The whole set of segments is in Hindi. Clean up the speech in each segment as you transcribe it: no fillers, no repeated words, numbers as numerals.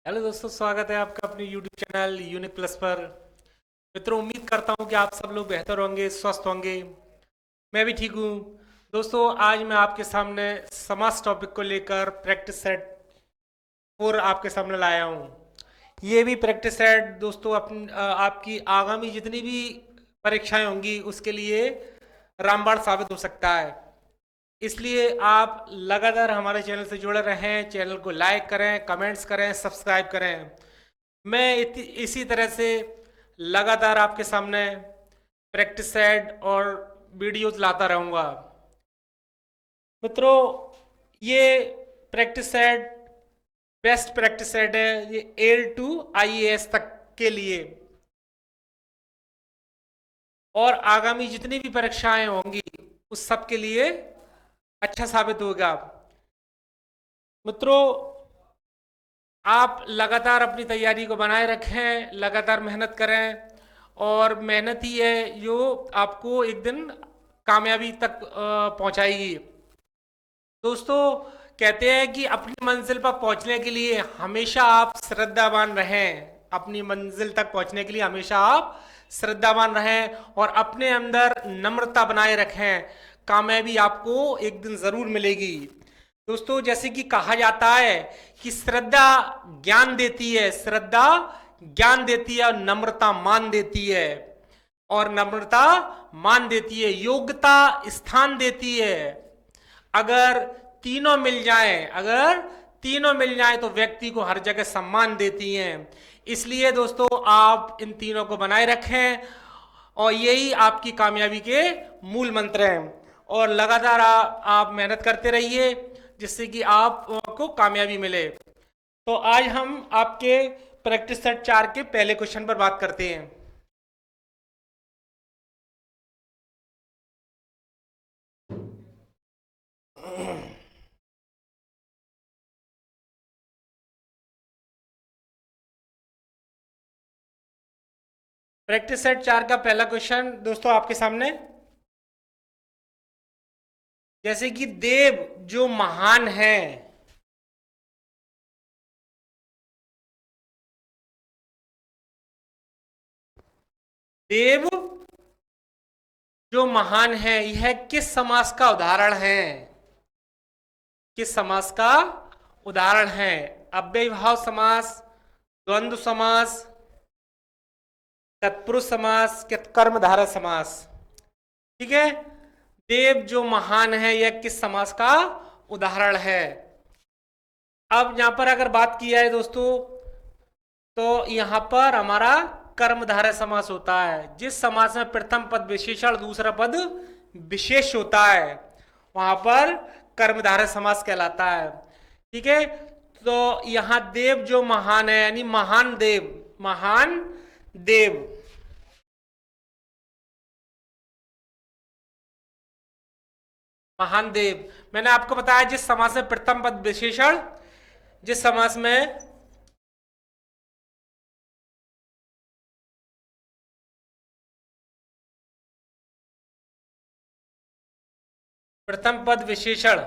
हेलो दोस्तों, स्वागत है आपका अपने YouTube चैनल यूनिक प्लस पर। मित्रों, उम्मीद करता हूँ कि आप सब लोग बेहतर होंगे, स्वस्थ होंगे। मैं भी ठीक हूँ। दोस्तों, आज मैं आपके सामने समास टॉपिक को लेकर प्रैक्टिस सेट 4 आपके सामने लाया हूँ। ये भी प्रैक्टिस सेट दोस्तों आपकी आगामी जितनी भी परीक्षाएं होंगी उसके लिए रामबाण साबित हो सकता है। इसलिए आप लगातार हमारे चैनल से जुड़े रहें, चैनल को लाइक करें, कमेंट्स करें, सब्सक्राइब करें। मैं इसी तरह से लगातार आपके सामने प्रैक्टिस सेट और वीडियोस लाता रहूँगा। मित्रों, ये practice set best practice set है, ये एल टू IAS तक के लिए और आगामी जितनी भी परीक्षाएं होंगी उस सब के लिए अच्छा साबित होगा। मित्रों, आप लगातार अपनी तैयारी को बनाए रखें, लगातार मेहनत करें और मेहनत ही है जो आपको एक दिन कामयाबी तक पहुंचाएगी। दोस्तों, कहते हैं कि अपनी मंजिल पर पहुंचने के लिए हमेशा आप श्रद्धावान रहें। अपनी मंजिल तक पहुंचने के लिए हमेशा आप श्रद्धावान रहें और अपने अंदर नम्रता बनाए रखें। कामयाबी आपको एक दिन जरूर मिलेगी। दोस्तों, जैसे कि कहा जाता है कि श्रद्धा ज्ञान देती है, श्रद्धा ज्ञान देती है और नम्रता मान देती है, और नम्रता मान देती है, योग्यता स्थान देती है। अगर तीनों मिल जाएं, अगर तीनों मिल जाएं तो व्यक्ति को हर जगह सम्मान देती हैं। इसलिए दोस्तों, आप इन तीनों को बनाए रखें और यही आपकी कामयाबी के मूल मंत्र हैं। और लगातार आप मेहनत करते रहिए जिससे कि आपको कामयाबी मिले। तो आज हम आपके प्रैक्टिस सेट 4 के पहले क्वेश्चन पर बात करते हैं। प्रैक्टिस सेट 4 का पहला क्वेश्चन दोस्तों आपके सामने, जैसे कि देव जो महान है, देव जो महान है यह किस समास का उदाहरण है? किस समास का उदाहरण है? अव्ययीभाव समास, द्वंद्व समास, तत्पुरुष समास, कर्मधारय समास। ठीक है, देव जो महान है यह किस समास का उदाहरण है? अब यहां पर अगर बात किया है दोस्तों, तो यहां पर हमारा कर्मधारय समास होता है। जिस समास में प्रथम पद विशेषण, दूसरा पद विशेष होता है, वहां पर कर्मधारय समास कहलाता है। ठीक है, तो यहां देव जो महान है यानी महान देव, महान देव। महान देव, मैंने आपको बताया जिस समास में प्रथम पद विशेषण, जिस समास में प्रथम पद विशेषण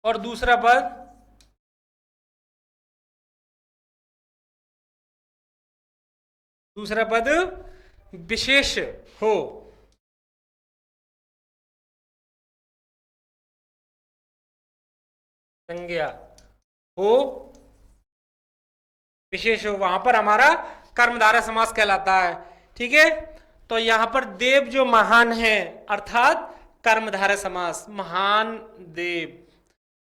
और दूसरा पद विशेष हो, संज्ञा हो, विशेष हो, वहां पर हमारा कर्मधारय समास कहलाता है। ठीक है, तो यहां पर देव जो महान है अर्थात कर्मधारय समास, महान देव।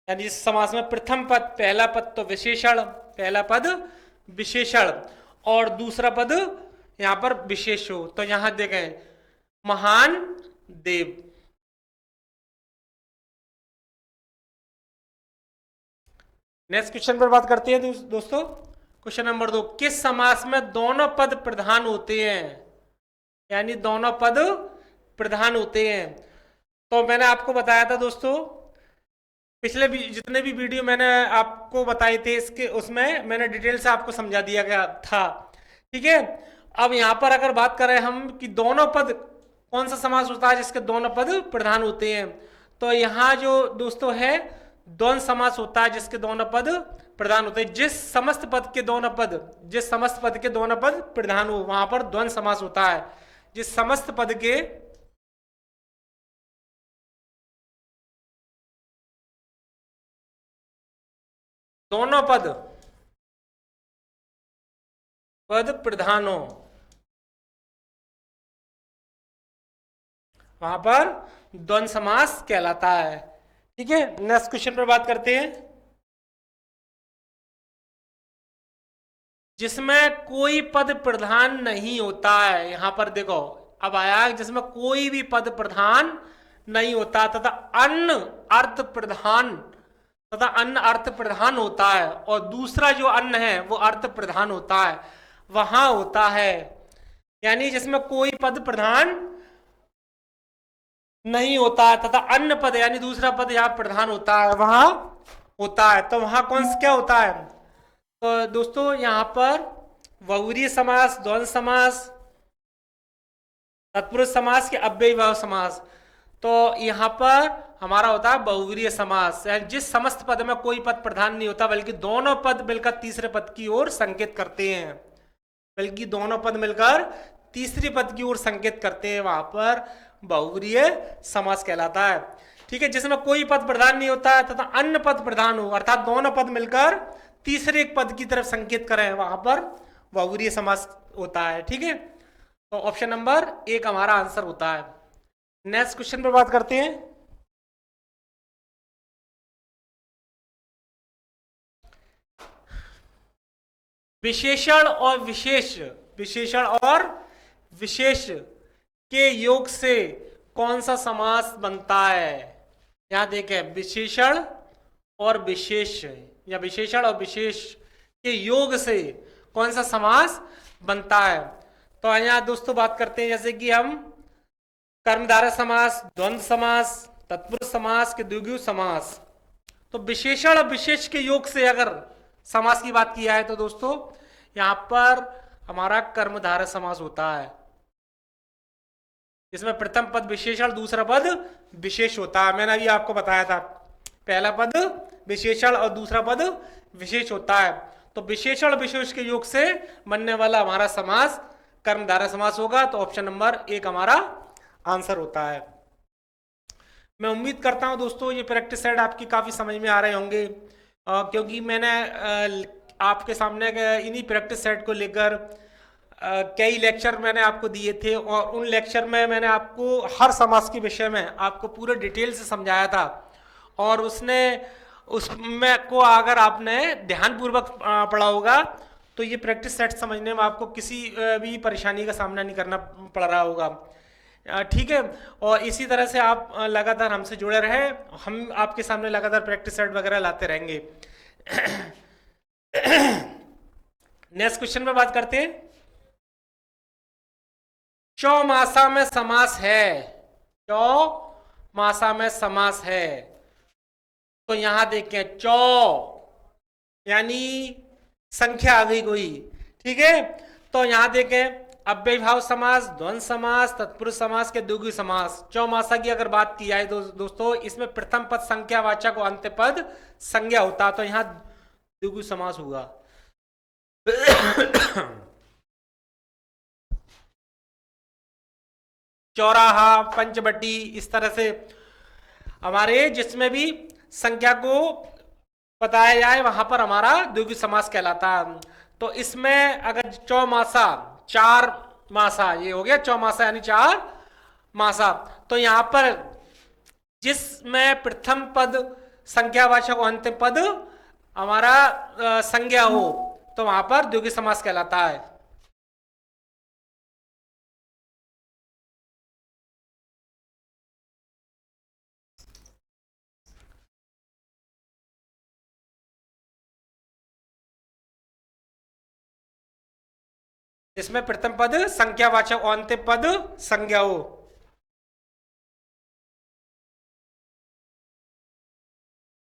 यानी इस समास में प्रथम पद, पहला पद तो विशेषण, पहला पद विशेषण और दूसरा पद यहां पर विशेष हो, तो यहां देखें महान देव। नेक्स्ट क्वेश्चन पर बात करते हैं दोस्तों। क्वेश्चन नंबर 2, किस समास में दोनों पद प्रधान होते हैं? यानी दोनों पद प्रधान होते हैं। तो मैंने आपको बताया था दोस्तों, पिछले भी जितने भी वीडियो मैंने आपको बताए थे इसके, उसमें मैंने डिटेल से आपको समझा दिया गया था। ठीक है, अब यहां पर अगर बात करें हम कि दोनों पद, कौन सा समास होता है जिसके दोनों पद प्रधान होते हैं, तो यहां जो दोस्तों है द्वंद्व समास होता है जिसके दोनों पद प्रधान होते हैं। जिस समस्त पद के दोनों पद प्रधान हो वहां पर द्वंद्व समास होता है। जिस समस्त पद के दोनों पद प्रधान हो वहां पर द्वंद्व समास कहलाता है। ठीक है, नेक्स्ट क्वेश्चन पर बात करते हैं। जिसमें कोई पद प्रधान नहीं होता है, यहां पर देखो अब आया जिसमें कोई भी पद प्रधान नहीं होता तथा अन्य अर्थ प्रधान होता है, और दूसरा जो अन्न है वो अर्थ प्रधान होता है, वहां होता है। यानी जिसमें कोई पद प्रधान नहीं होता है तथा अन्य पद यानी दूसरा पद यहां प्रधान होता है, वहां होता है, तो वहां कौन क्या होता है? तो दोस्तों यहां पर बहुव्रीहि समास, द्वंद्व समास, तत्पुरुष समास के अव्ययीभाव समास। तो यहां पर हमारा होता है बहुव्रीहि समास, यानी जिस समस्त पद में कोई पद प्रधान नहीं होता बल्कि दोनों पद मिलकर तीसरे पद की ओर संकेत करते हैं, वहां पर बहुव्रीहि समास कहलाता है। ठीक है, जिसमें कोई पद प्रधान नहीं होता है तथा अन्य पद प्रधान हो, अर्थात दोनों पद मिलकर तीसरे एक पद की तरफ संकेत करें, वहां पर बहुव्रीहि समास होता है। ठीक है, तो ऑप्शन नंबर 1 हमारा आंसर होता है। नेक्स्ट क्वेश्चन पर बात करते हैं। विशेषण और विशेष के योग से कौन सा समास बनता है? यहां देखें, विशेषण और विशेष के योग से कौन सा समास बनता है? तो यहां दोस्तों बात करते हैं, जैसे कि हम कर्मधारय समास, द्वंद्व समास, तत्पुरुष समास के द्विगु समास। तो विशेषण और विशेष के योग से अगर समास की बात किया है तो दोस्तों यहां पर हमारा कर्मधारय समास होता है, जिसमें प्रथम पद विशेषण, दूसरा पद विशेष होता है। मैंने अभी आपको बताया था, पहला पद विशेषण और दूसरा पद विशेष होता है। तो विशेषण विशेष के योग से बनने वाला हमारा समास कर्मधारय समास होगा। तो ऑप्शन नंबर 1 हमारा आंसर होता है। मैं उम्मीद करता हूं दोस्तों ये प्रैक्टिस सेट आपकी काफी समझ में आ रहे होंगे, क्योंकि मैंने आपके सामने इन्हीं प्रैक्टिस सेट को लेकर कई लेक्चर मैंने आपको दिए थे, और उन लेक्चर में मैंने आपको हर समास के विषय में आपको पूरे डिटेल से समझाया था, और उसमें को अगर आपने ध्यानपूर्वक पढ़ा होगा तो ये प्रैक्टिस सेट समझने में आपको किसी भी परेशानी का सामना नहीं करना पड़ रहा होगा। ठीक है, और इसी तरह से आप लगातार हमसे जुड़े रहे, हम आपके सामने लगातार प्रैक्टिस सेट वगैरह लाते रहेंगे। नेक्स्ट क्वेश्चन पे बात करते हैं। चौमासा में समास है, तो यहां देखें चौ यानी संख्या आ गई कोई। ठीक है, तो यहां देखें अव्ययीभाव समास, द्वंद्व समास, तत्पुरुष समास के द्विगु समास। चौमासा की अगर बात की जाए तो दोस्तों इसमें प्रथम पद संख्यावाचक और अंत्य पद संज्ञा होता, तो यहां द्विगु समास हुआ। चौराहा, पंचवटी, इस तरह से हमारे जिसमें भी संख्या को बताया जाए वहां पर हमारा द्विगु समास कहलाता है। तो इसमें अगर चौमासा, 4 मासा, ये हो गया चौमासा यानी 4 मासा। तो यहां पर जिसमें प्रथम पद संख्यावाचक और अंतिम पद हमारा संज्ञा हो तो वहां पर द्विगु समास कहलाता है। इसमें प्रथम पद संख्यावाचक और अंतिम पद संज्ञा हो।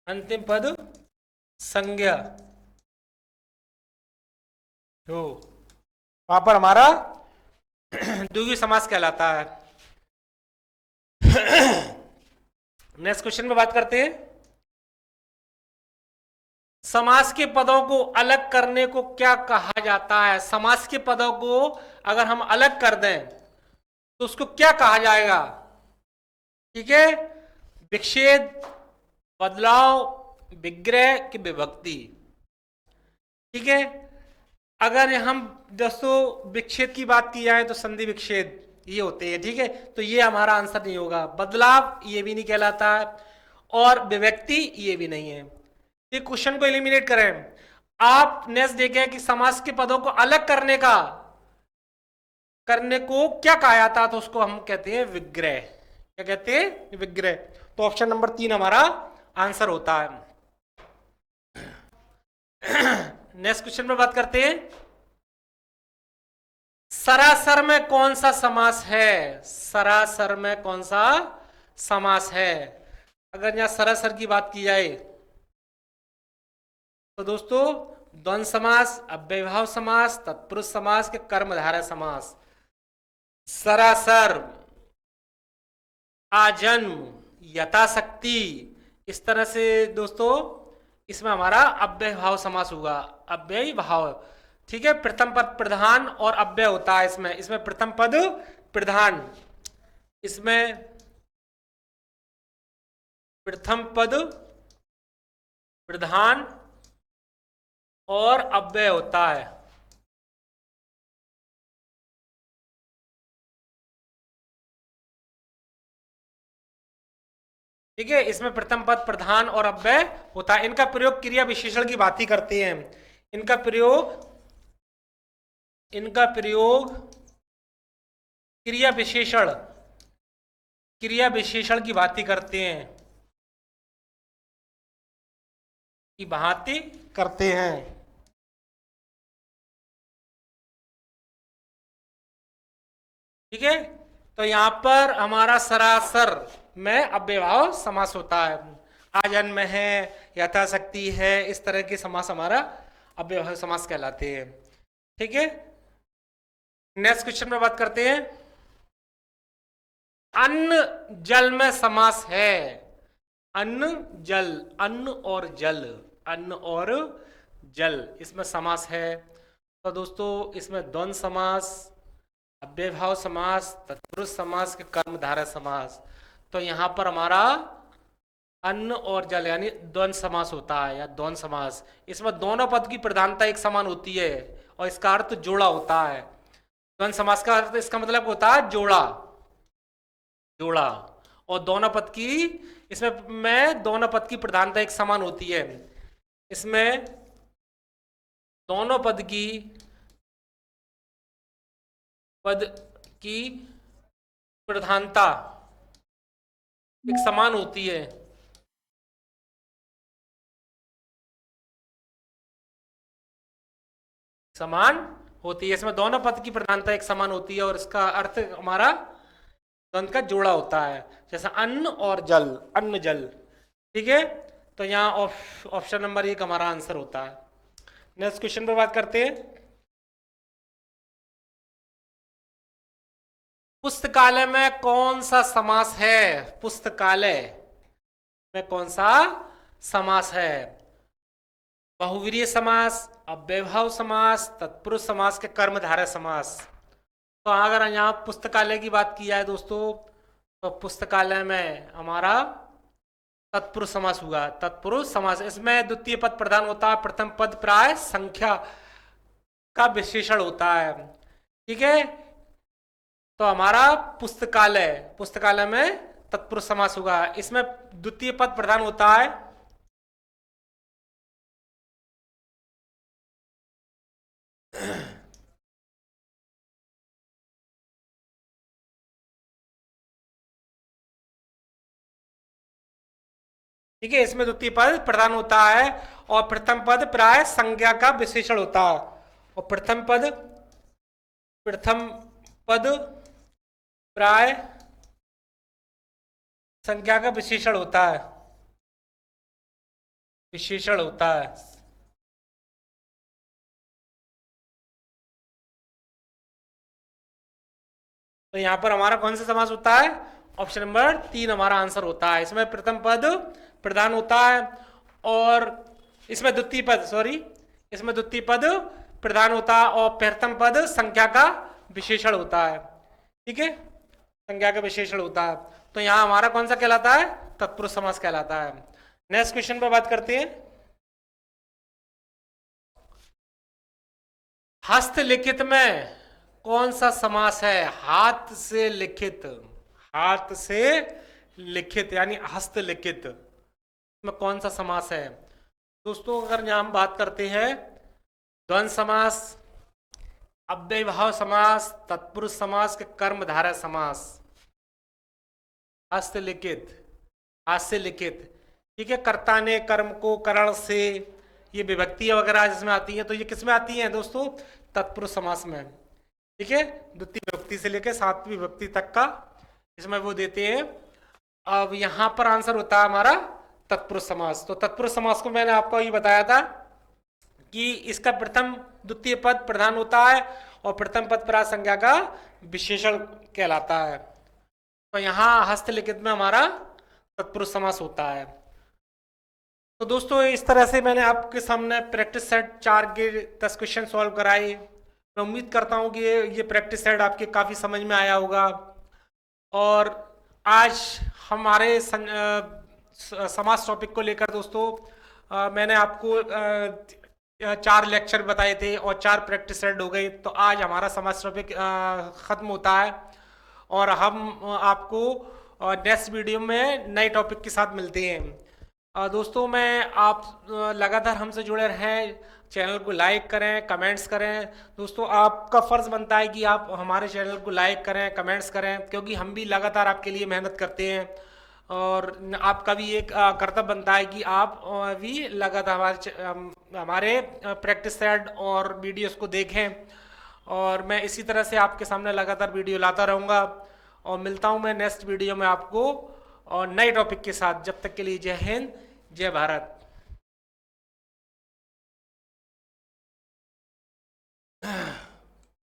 अंतिम पद संज्ञा हो, वहां पर हमारा द्विगु समास कहलाता है। नेक्स्ट क्वेश्चन में बात करते हैं। समास के पदों को अलग करने को क्या कहा जाता है? समास के पदों को अगर हम अलग कर दें तो उसको क्या कहा जाएगा? ठीक है, विच्छेद, बदलाव, विग्रह की विभक्ति। ठीक है, अगर हम दोस्तों विच्छेद की बात की जाए तो संधि विच्छेद ये होते हैं। ठीक है, तो ये हमारा आंसर नहीं होगा। बदलाव ये भी नहीं कहलाता है, और विभक्ति ये भी नहीं है। ये क्वेश्चन को एलिमिनेट करें। आप नेक्स्ट देखें कि समास के पदों को अलग करने को क्या कहा जाता है, तो उसको हम कहते हैं विग्रह। क्या कहते हैं? विग्रह। तो ऑप्शन नंबर 3 हमारा आंसर होता है। नेक्स्ट क्वेश्चन पे बात करते हैं। सरासर में कौन सा समास है? सरासर में कौन सा समास है? अगर यहां सरासर की बात की जाए तो दोस्तों द्वंद्व समास, अव्ययभाव समास, तत्पुरुष समास के कर्मधारय समास। सरासर, आजन्म, यथाशक्ति, इस तरह से दोस्तों इसमें हमारा अव्ययभाव समास होगा। अव्ययभाव, ठीक है, प्रथम पद प्रधान और अव्यय होता है इसमें प्रथम पद प्रधान, इसमें प्रथम पद प्रधान और अव्यय होता है। ठीक है, इसमें प्रथम पद प्रधान और अव्यय होता है। इनका प्रयोग क्रिया विशेषण की बात ही करते हैं। इनका प्रयोग क्रिया विशेषण की बात ही करते हैं, की भांति करते हैं। ठीक है, तो यहां पर हमारा सरासर में अव्ययभाव समास होता है। आजन्म है, यथाशक्ति है, इस तरह के समास हमारा अव्ययभाव समास कहलाते हैं। ठीक है, नेक्स्ट क्वेश्चन में बात करते हैं। अन्न जल में समास है। अन्न जल, अन्न और जल, अन्न और जल, इसमें समास है। तो दोस्तों इसमें द्वंद्व समास, अव्ययभाव समास, तत्पुरुष समास के कर्मधारय समास। तो यहां पर हमारा अन्न और जल यानी द्वंद्व समास होता है या द्वंद्व समास। इसमें दोनों पद की प्रधानता एक समान होती है और इसका अर्थ जोड़ा होता है। द्वंद्व समास का अर्थ, इसका मतलब होता है जोड़ा, जोड़ा। और दोनों पद की, इसमें दोनों पद की प्रधानता एक समान होती है। इसमें दोनों पद की प्रधानता एक समान होती है। समान होती है, इसमें दोनों पद की प्रधानता एक समान होती है और इसका अर्थ हमारा द्वंद्व का जोड़ा होता है, जैसा अन्न और जल, अन्न जल। ठीक है, तो यहाँ ऑप्शन नंबर 1 हमारा आंसर होता है। नेक्स्ट क्वेश्चन पर बात करते हैं। पुस्तकालय में कौन सा समास है? पुस्तकालय में कौन सा समास है? बहुव्रीहि समास, अव्ययभाव समास, तत्पुरुष समास के कर्मधारय समास। तो अगर यहाँ पुस्तकालय की बात की जाए दोस्तों, तो पुस्तकालय में हमारा तत्पुरुष समास हुआ। तत्पुरुष समास, इसमें द्वितीय पद प्रधान होता है, प्रथम पद प्राय संख्या का विशेषण होता है। ठीक है, तो हमारा पुस्तकालय में तत्पुरुष समास होगा। इसमें द्वितीय पद प्रधान होता है, ठीक है, इसमें द्वितीय पद प्रधान होता है और प्रथम पद प्राय संज्ञा का विशेषण होता है। और प्रथम पद प्राय संज्ञा का विशेषण होता है, तो यहां पर हमारा कौन सा समास होता है? ऑप्शन नंबर 3 हमारा आंसर होता है। इसमें प्रथम पद प्रधान होता है और इसमें द्वितीय पद, सॉरी, इसमें द्वितीय पद प्रधान होता है और प्रथम पद संख्या का विशेषण होता है। ठीक है, संज्ञा का विशेषण होता है। तो यहां हमारा कौन सा कहलाता है? तत्पुरुष समास कहलाता है। नेक्स्ट क्वेश्चन पे बात करते हैं। हस्तलिखित में कौन सा समास है? हाथ से लिखित, हाथ से लिखित यानी हस्तलिखित में कौन सा समास है? दोस्तों अगर यहां हम बात करते हैं द्वंद्व समास, अव्ययभाव समास, तत्पुरुष समास के कर्मधारय समास, हस्तलिखित, हाथ से लिखित। ठीक है, कर्ता ने कर्म को करण से, ये विभक्ति वगैरह जिसमें आती है, तो ये किसमें आती है दोस्तों? तत्पुरुष समास में। ठीक है, द्वितीय विभक्ति से लेकर सातवीं विभक्ति तक का इसमें वो देते हैं। अब यहां पर आंसर होता है हमारा तत्पुरुष समास। तो तत्पुरुष समास को मैंने आपको ये बताया था कि इसका प्रथम द्वितीय पद प्रधान होता है और प्रथम पद पर संज्ञा का विशेषण कहलाता है। तो यहाँ हस्तलिखित में हमारा तत्पुरुष समास होता है। तो दोस्तों इस तरह से मैंने आपके सामने प्रैक्टिस सेट 4 के 10 क्वेश्चन सॉल्व कराए। मैं उम्मीद करता हूँ कि ये प्रैक्टिस सेट आपके काफ़ी समझ में आया होगा। और आज हमारे समास टॉपिक को लेकर दोस्तों मैंने आपको 4 लेक्चर बताए थे और 4 प्रैक्टिस सेट हो गई। तो आज हमारा समास टॉपिक ख़त्म होता है और हम आपको नेक्स्ट वीडियो में नए टॉपिक के साथ मिलते हैं। दोस्तों मैं आप लगातार हमसे जुड़े रहें, चैनल को लाइक करें, कमेंट्स करें। दोस्तों आपका फ़र्ज़ बनता है कि आप हमारे चैनल को लाइक करें, कमेंट्स करें, क्योंकि हम भी लगातार आपके लिए मेहनत करते हैं और आपका भी एक कर्तव्य बनता है कि आप भी लगातार हमारे प्रैक्टिस सेट और वीडियोस को देखें। और मैं इसी तरह से आपके सामने लगातार वीडियो लाता रहूँगा और मिलता हूँ मैं नेक्स्ट वीडियो में आपको और नए टॉपिक के साथ। जब तक के लिए जय हिंद, जय भारत।